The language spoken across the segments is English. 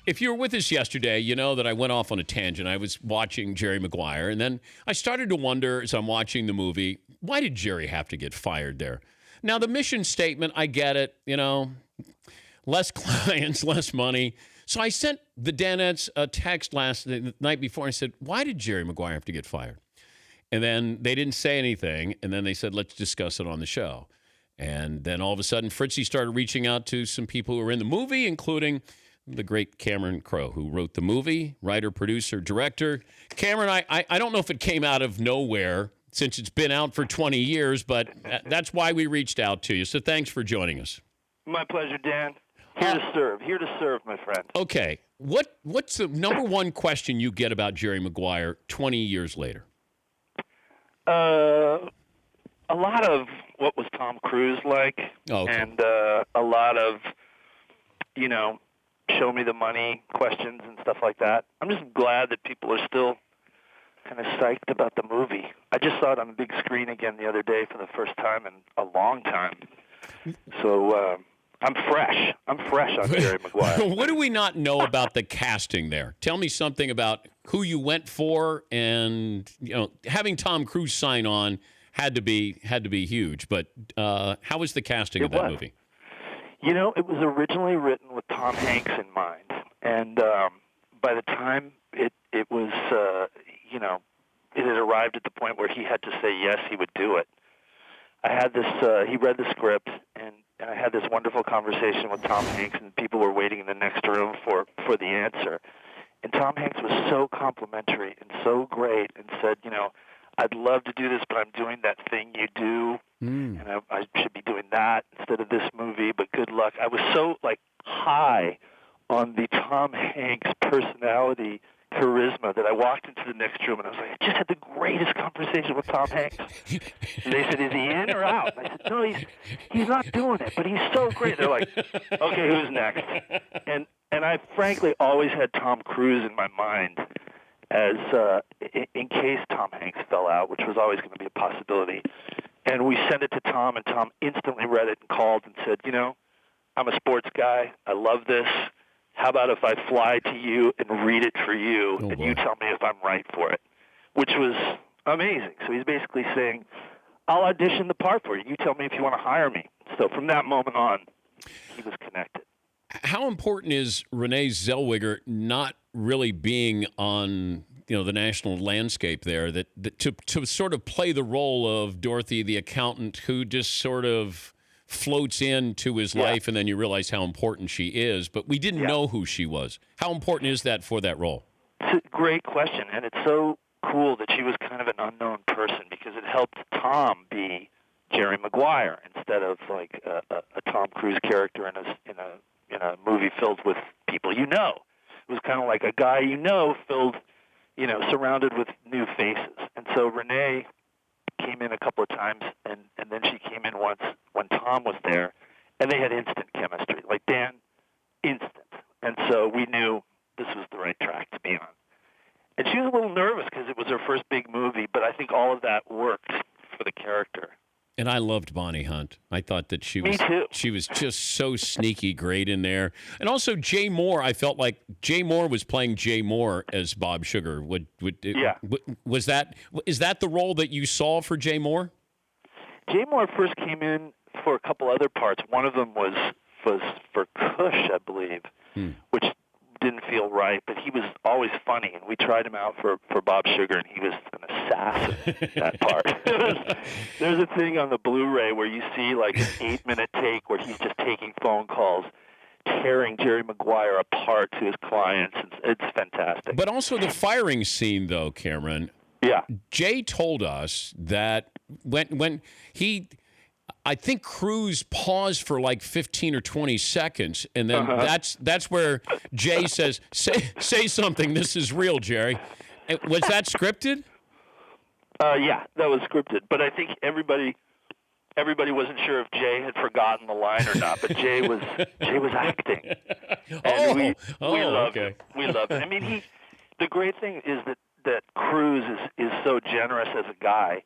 If you were with us yesterday, you know that I went off on a tangent. I was watching Jerry Maguire, and then I started to wonder as I'm watching the movie, why did Jerry have to get fired there? Now, the mission statement, I get it, less clients, less money. So I sent the Danettes a text the night before. I said, why did Jerry Maguire have to get fired? And then they didn't say anything, and then they said, let's discuss it on the show. And then all of a sudden, Fritzy started reaching out to some people who were in the movie, including the great Cameron Crowe, who wrote the movie, writer, producer, director. Cameron, I don't know if it came out of nowhere since it's been out for 20 years, but that's why we reached out to you. So thanks for joining us. My pleasure, Dan. Here to serve, my friend. Okay. What's the number one question you get about Jerry Maguire 20 years later? A lot of what was Tom Cruise like, and a lot of, show me the money questions and stuff like that. I'm just glad that people are still kind of psyched about the movie. I just saw it on the big screen again the other day for the first time in a long time. So I'm fresh. I'm fresh on Jerry Maguire. What do we not know about the casting there? Tell me something about who you went for, and having Tom Cruise sign on had to be huge. But how was the casting of that movie? It was originally written with Tom Hanks in mind, and by the time it was, it had arrived at the point where he had to say yes, he would do it. I had this. He read the script, and I had this wonderful conversation with Tom Hanks, and people were waiting in the next room for the answer. And Tom Hanks was so complimentary and so great, and said, I'd love to do this, but I'm doing that thing you do, and I should be doing that instead of this movie, but good luck. I was so, high on the Tom Hanks personality, charisma, that I walked into the next room, and I was like, I just had the greatest conversation with Tom Hanks. And they said, is he in or out? And I said, no, he's not doing it, but he's so great. They're like, okay, who's next? And I frankly always had Tom Cruise in my mind as in case Tom Hanks fell out, which was always going to be a possibility. And we sent it to Tom, and Tom instantly read it and called and said, I'm a sports guy. I love this. How about if I fly to you and read it for you, and you tell me if I'm right for it, which was amazing. So he's basically saying, I'll audition the part for you. You tell me if you want to hire me. So from that moment on, he was connected. How important is Renee Zellweger not really being on the national landscape there, that to sort of play the role of Dorothy, the accountant, who just sort of floats into his life, and then you realize how important she is, but we didn't know who she was. How important is that for that role? It's a great question, and it's so cool that she was kind of an unknown person, because it helped Tom be Jerry Maguire instead of like a Tom Cruise character in a movie filled with people you know. It was kind of like a guy filled, surrounded with new faces. And so Renee came in a couple of times, and then she came in once when Tom was there, and they had instant chemistry. Like, Dan, instant. And so we knew this was the right track to be on. And she was a little nervous because it was her first big movie, but I think all of that worked for the character. And I loved Bonnie Hunt. I thought that she was just so sneaky great in there. And also Jay Mohr, I felt like Jay Mohr was playing Jay Mohr as Bob Sugar. Is that the role that you saw for Jay Mohr? Jay Mohr first came in for a couple other parts. One of them was for Cush, I believe, which didn't feel right, but he was always funny, and we tried him out for Bob Sugar, and he was an assassin in that part. There's a thing on the Blu-ray where you see like an 8-minute take where he's just taking phone calls, tearing Jerry Maguire apart to his clients. It's fantastic. But also the firing scene, though, Cameron. Yeah. Jay told us that when I think Cruz paused for like 15 or 20 seconds, and then that's where Jay says, say something, this is real, Jerry. Was that scripted? Yeah, that was scripted. But I think everybody wasn't sure if Jay had forgotten the line or not, but Jay was acting. And we loved it. We loved it. I mean, the great thing is that Cruz is so generous as a guy.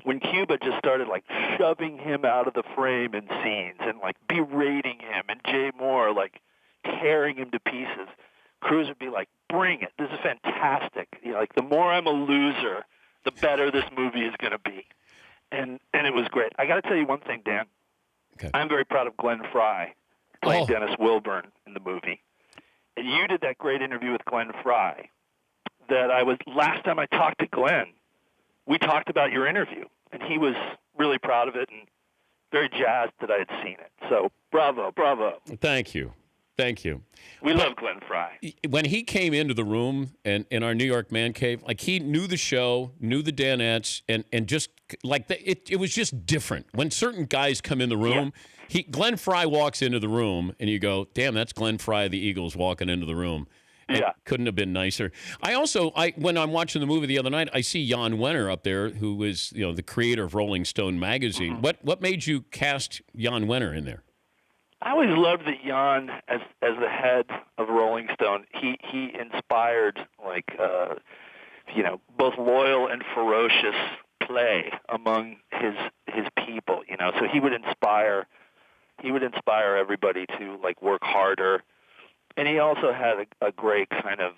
When Cuba just started like shoving him out of the frame in scenes and like berating him, and Jay Mohr like tearing him to pieces, this movie is going to be. And it was great. I got to tell you one thing, Dan. Okay. I'm very proud of Glenn Frey playing Dennis Wilburn in the movie. And you did that great interview with Glenn Frey that last time I talked to Glenn, we talked about your interview, and he was really proud of it and very jazzed that I had seen it. So bravo. Thank you. We love Glenn Frey. When he came into the room and in our New York man cave, like he knew the show, knew the Danettes, and just like it was just different. When certain guys come in the room, Glenn Frey walks into the room, and you go, "Damn, that's Glenn Frey of the Eagles walking into the room." And couldn't have been nicer. When I'm watching the movie the other night, I see Jan Wenner up there, who is the creator of Rolling Stone magazine. Mm-hmm. What made you cast Jan Wenner in there? I always loved that Jan, as the head of Rolling Stone, he inspired both loyal and ferocious play among his people. So he would inspire everybody to work harder, and he also had a great kind of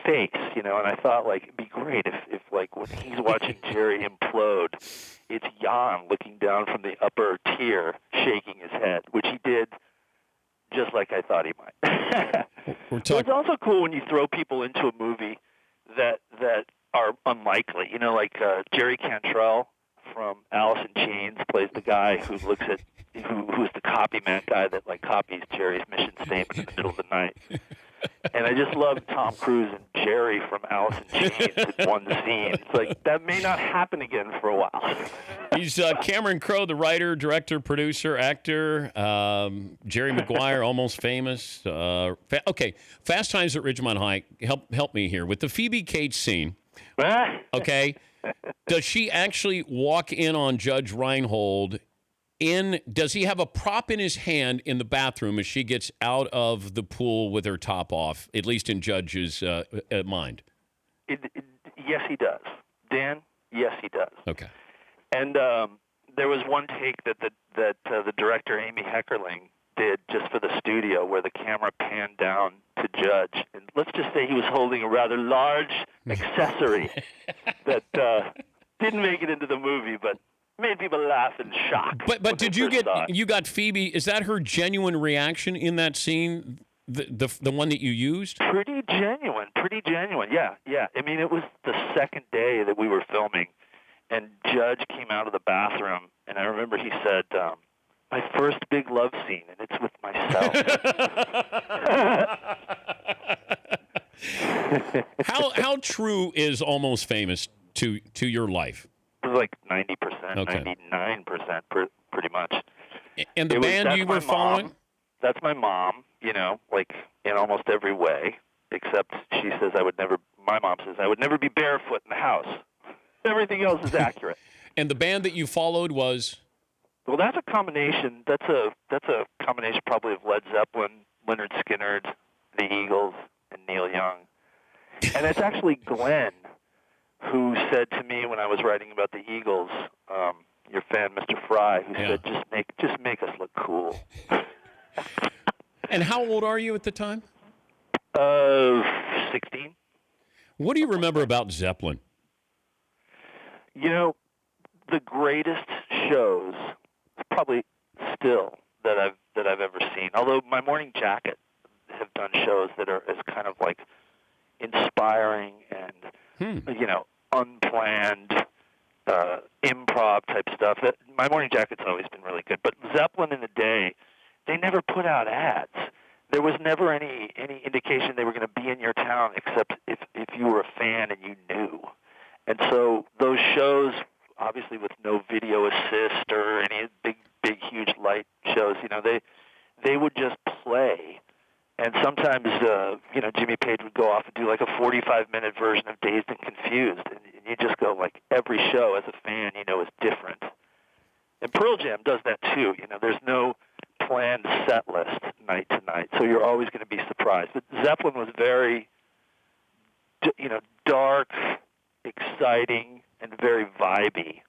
face, and I thought it'd be great if when he's watching Jerry implode, it's Jan looking down from the upper tier, shaking his head, which he did just like I thought he might. It's also cool when you throw people into a movie that are unlikely. Jerry Cantrell from Alice in Chains plays the guy who's the copy man guy that copies Jerry's mission statement in the middle of the night. And I just love Tom Cruise and Jerry from Alice in Chains in one scene. It's that may not happen again for a while. He's Cameron Crowe, the writer, director, producer, actor. Jerry Maguire, Almost Famous. Okay, Fast Times at Ridgemont High. Help me here with the Phoebe Cage scene. Okay, does she actually walk in on Judge Reinhold? Does he have a prop in his hand in the bathroom as she gets out of the pool with her top off, at least in Judge's mind? Yes, he does. Dan, yes, he does. Okay. And there was one take that the director, Amy Heckerling, did just for the studio where the camera panned down to Judge. And let's just say he was holding a rather large accessory that didn't make it into the movie, but made people laugh in shock. But did you got Phoebe? Is that her genuine reaction in that scene? The one that you used? Pretty genuine. Yeah. I mean, it was the second day that we were filming, and Judge came out of the bathroom, and I remember he said, "My first big love scene, and it's with myself." How true is Almost Famous to your life? It was 90%, 99%, pretty much. And the band you were following? That's my mom, in almost every way, except she says my mom says I would never be barefoot in the house. Everything else is accurate. And the band that you followed was? Well, that's a combination. That's a combination probably of Led Zeppelin, Lynyrd Skynyrd, the Eagles, and Neil Young. And it's actually Glenn who said to me when I was writing about the Eagles, your fan, Mr. Frey, who said, just make us look cool. And how old are you at the time? 16. What do you remember about Zeppelin? The greatest shows, probably still, that I've ever seen. Although my Morning Jacket have done shows that are as kind of inspiring and unplanned improv type stuff. My Morning Jacket's always been really good. But Zeppelin in the day, they never put out ads. There was never any indication they were going to be in your town except if you were a fan and you knew. And so those shows, obviously with no video assist or any big, huge light shows, they would just play. And sometimes, Jimmy Page would go off and do a 45-minute version of Dazed and Confused. And you just go, every show as a fan, is different. And Pearl Jam does that too. There's no planned set list night to night. So you're always going to be surprised. But Zeppelin was very, dark, exciting, and very vibey.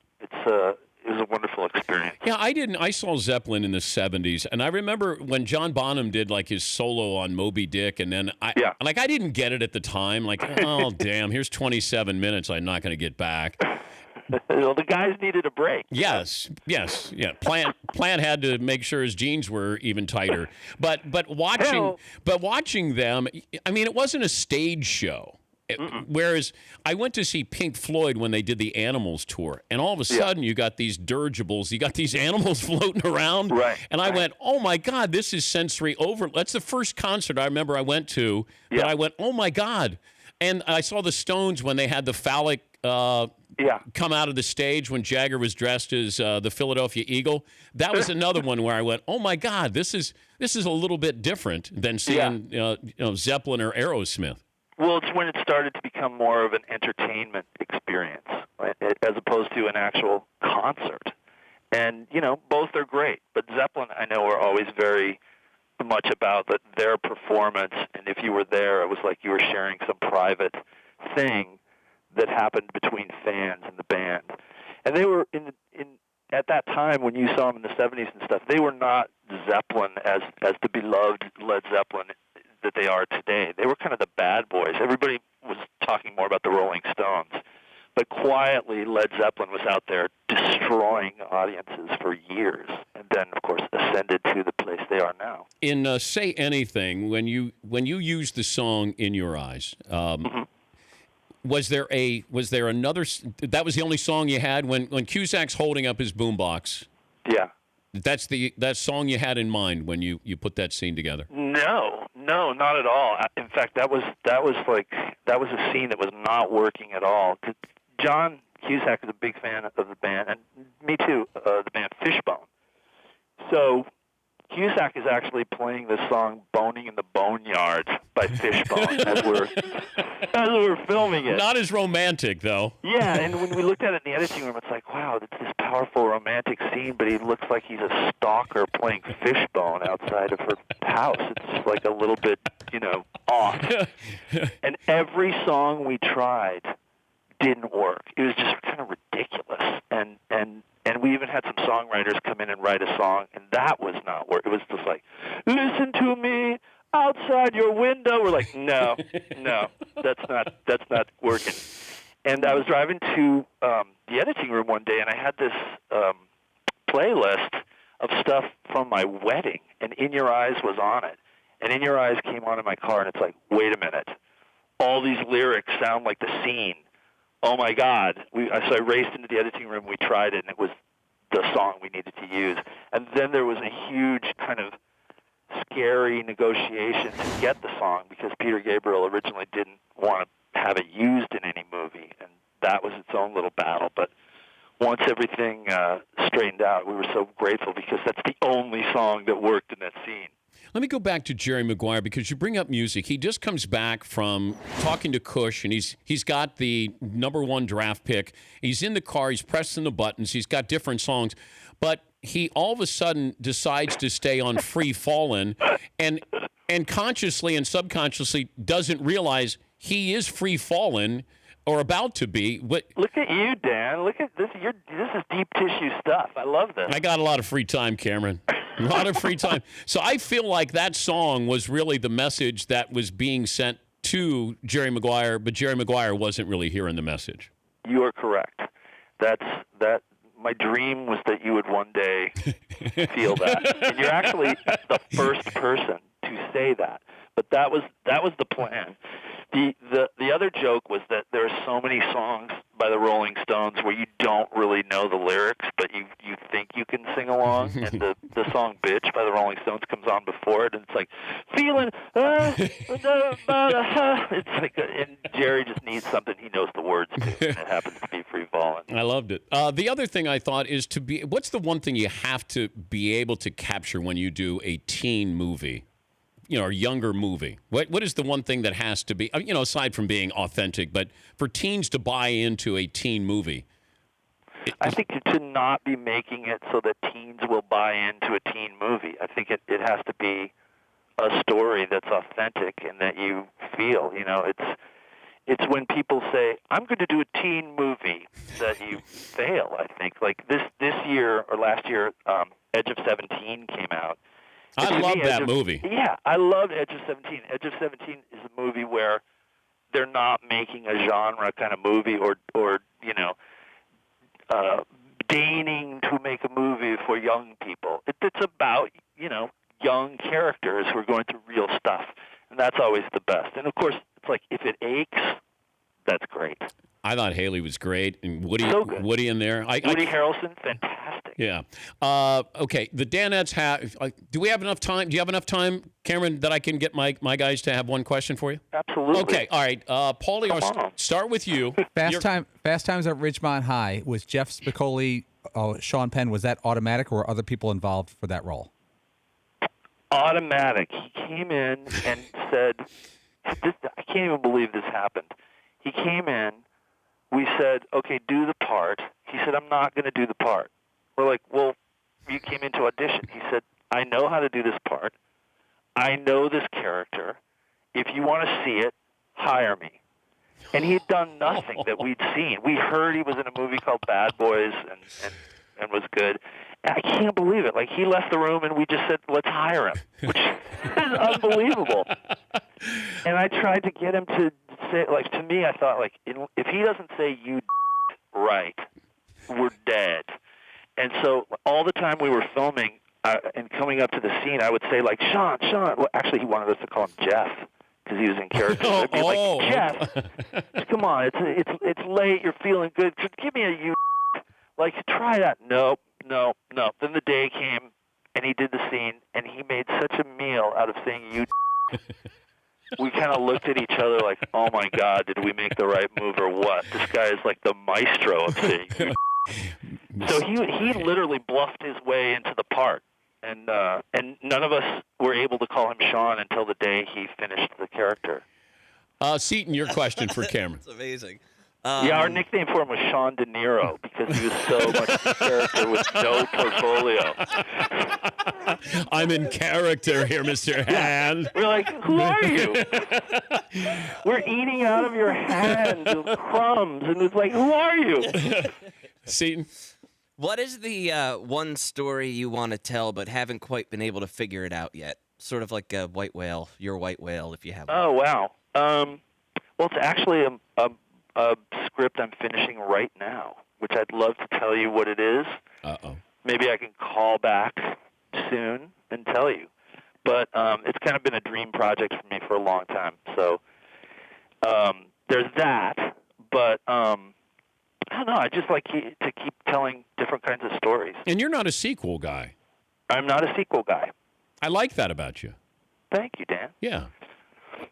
a wonderful experience. Yeah, I saw Zeppelin in the 70s, and I remember when John Bonham did like his solo on Moby Dick, and then I didn't get it at the time. Like, oh damn, here's 27 minutes I'm not going to get back. Well, the guys needed a break. Yes. Plant had to make sure his jeans were even tighter. But watching them, I mean, it wasn't a stage show. Whereas I went to see Pink Floyd when they did the Animals tour, and all of a sudden you got these dirigibles, you got these animals floating around, right? And I went, oh my God, this is sensory over. That's the first concert I remember I went to, but I went, oh my God. And I saw the Stones when they had the phallic come out of the stage when Jagger was dressed as the Philadelphia Eagle. That was another one where I went, oh my God, this is a little bit different than seeing Zeppelin or Aerosmith. Well, it's when it started to become more of an entertainment experience, right, as opposed to an actual concert. And, both are great. But Zeppelin, I know, are always very much about their performance. And if you were there, it was like you were sharing some private thing that happened between fans and the band. And they were, at that time when you saw them in the 70s and stuff, they were not Zeppelin as the beloved Led Zeppelin that they are today. They were kind of the bad boys. Everybody was talking more about the Rolling Stones. But quietly, Led Zeppelin was out there destroying audiences for years, and then, of course, ascended to the place they are now. In Say Anything, when you used the song In Your Eyes, was there another? That was the only song you had when Cusack's holding up his boombox? Yeah. That's that song you had in mind when you put that scene together? No, not at all. In fact, that was a scene that was not working at all. John Cusack is a big fan of the band, and me too, the band Fishbone. So Cusack is actually playing this song "Boning in the Boneyard" by Fishbone as we're filming it. Not as romantic, though. Yeah, and when we looked at it in the editing room, it's like, wow, it's this powerful romantic scene, but he looks like he's a stalker playing Fishbone outside of her house. It's just like a little bit, off. And every song we tried didn't work. It was just kind of ridiculous. And we even had some songwriters come in and write a song, and that was not work. It was just like, listen to me outside your window. We're like, no, that's not working. And I was driving to the editing room one day, and I had this playlist of stuff from my wedding, and In Your Eyes was on it. And In Your Eyes came on in my car, and it's like, wait a minute. All these lyrics sound like the scene. Oh, my God. So I raced into the editing room. We tried it, and it was the song we needed to use. And then there was a huge kind of scary negotiation to get the song because Peter Gabriel originally didn't want to have it used in any movie, and that was its own little battle. But once everything straightened out, we were so grateful because that's the only song that worked in that scene. Let me go back to Jerry Maguire because you bring up music. He just comes back from talking to Cush, and he's got the #1 draft pick. He's in the car. He's pressing the buttons. He's got different songs. But he all of a sudden decides to stay on Free Fallin' and consciously and subconsciously doesn't realize he is free falling or about to be. Look at you, Dan. Look at this. This is deep tissue stuff. I love this. I got a lot of free time, Cameron. A lot of free time. So I feel like that song was really the message that was being sent to Jerry Maguire, but Jerry Maguire wasn't really hearing the message. You are correct. That. My dream was that you would one day feel that, and you're actually the first person to say that. But that was the plan. The other joke was that there are so many songs by the Rolling Stones where you don't really know the lyrics, but you think you can sing along, and the song "Bitch" by the Rolling Stones comes on before it, and it's like feeling. It's like, and Jerry just needs something he knows the words to, and it happens to be Free Fallin'. I loved it. The other thing I thought is what's the one thing you have to be able to capture when you do a teen movie? Or younger movie. What is the one thing that has to be, aside from being authentic, but for teens to buy into a teen movie? I think to not be making it so that teens will buy into a teen movie. I think it has to be a story that's authentic and that you feel. It's when people say, I'm going to do a teen movie, that you fail, I think. Like this year or last year, Edge of 17 came out. I love that movie. Yeah, I loved Edge of 17. Edge of 17 is a movie where they're not making a genre kind of movie or deigning to make a movie for young people. It's about, young characters who are going through real stuff, and that's always the best. And, of course, it's like if it aches, that's great. I thought Haley was great, and Woody in there. Woody Harrelson, fantastic. Yeah. Okay, the Danettes have. Do we have enough time? Do you have enough time, Cameron, that I can get my guys to have one question for you? Absolutely. Okay. All right. Paulie, I'll start with you. Fast Times at Ridgemont High. Was Jeff Spicoli, Sean Penn, was that automatic, or were other people involved for that role? Automatic. He came in and said, I can't even believe this happened. He came in. We said, okay, do the part. He said, I'm not going to do the part. We're like, well, you came in to audition. He said, I know how to do this part. I know this character. If you want to see it, hire me. And he had done nothing that we'd seen. We heard he was in a movie called Bad Boys and was good. And I can't believe it. Like, he left the room and we just said, let's hire him, which is unbelievable. And I tried to get him to say, like, to me, I thought, like, if he doesn't say you right, we're dead. And so all the time we were filming and coming up to the scene, I would say, like, Sean. Well, actually, he wanted us to call him Jeff because he was in character. I'd be like, Jeff, come on, it's late, you're feeling good. Just give me a you. Like, try that. No. Then the day came, and he did the scene, and he made such a meal out of saying you. We kind of looked at each other like, oh, my God, did we make the right move or what? This guy is like the maestro of saying you. So he literally bluffed his way into the part, and none of us were able to call him Sean until the day he finished the character. Seton, your question for Cameron. That's amazing. Yeah, our nickname for him was Sean De Niro because he was so much a character with no portfolio. I'm in character here, Mr. Hand. We're like, who are you? We're eating out of your hand with crumbs, and it's like, who are you? Seton? What is the one story you want to tell but haven't quite been able to figure it out yet? Sort of like a white whale, your white whale, if you have one. Oh, wow. Well, it's actually a script I'm finishing right now, which I'd love to tell you what it is. Uh-oh. Maybe I can call back soon and tell you. But it's kind of been a dream project for me for a long time. So there's that. But I don't know. I just like to keep telling different kinds of stories. And you're not a sequel guy. I'm not a sequel guy. I like that about you. Thank you, Dan. Yeah.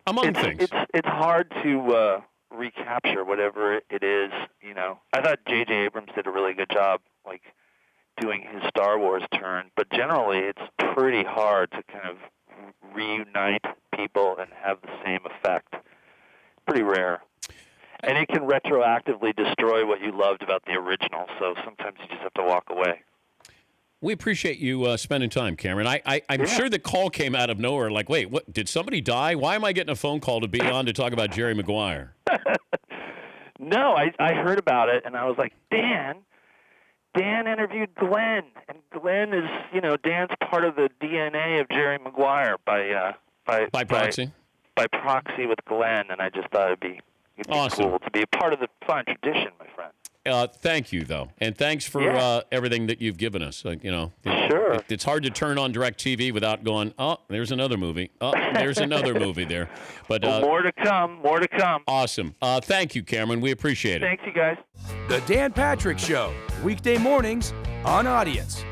Among things. It's hard to recapture whatever it is, I thought J.J. Abrams did a really good job, like, doing his Star Wars turn, but generally it's pretty hard to kind of reunite people and have the same effect. Pretty rare. And it can retroactively destroy what you loved about the original, so sometimes you just have to walk away. We appreciate you spending time, Cameron. I'm sure the call came out of nowhere. Like, wait, what? Did somebody die? Why am I getting a phone call to be on to talk about Jerry Maguire? No, I heard about it, and I was like, Dan interviewed Glenn, and Glenn is, Dan's part of the DNA of Jerry Maguire by proxy? By proxy with Glenn, and I just thought it'd be awesome. Cool to be a part of the fine tradition, my friend. Thank you, though, and thanks for everything that you've given us. Sure. It's hard to turn on DirecTV without going, oh, there's another movie. Oh, there's another movie there. But well, more to come. Awesome. Thank you, Cameron. We appreciate it. Thanks, you guys. The Dan Patrick Show, weekday mornings on Audience.